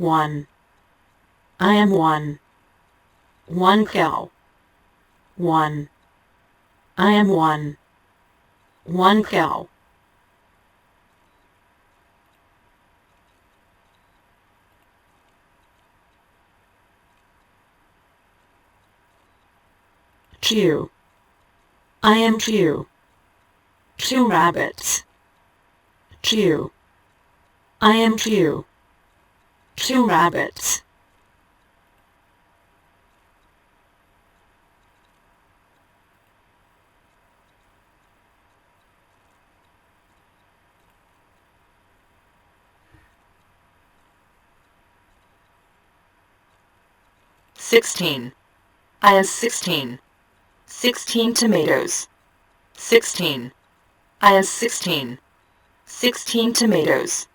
One. I am one. One cow. One. I am one. One cow. Two. I am two. Two rabbits. Two. I am two. Two rabbits. Sixteen. I have 16. 16 tomatoes. 16. I have 16. 16 tomatoes.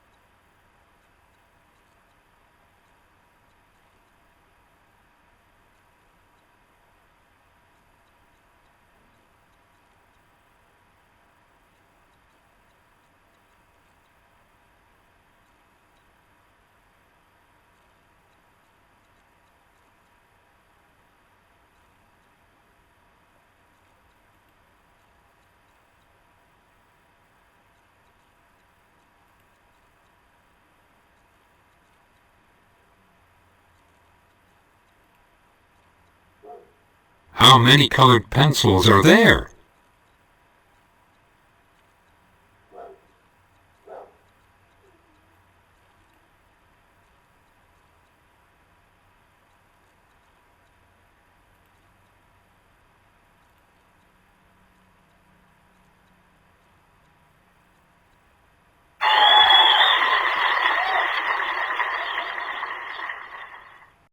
How many colored pencils are there?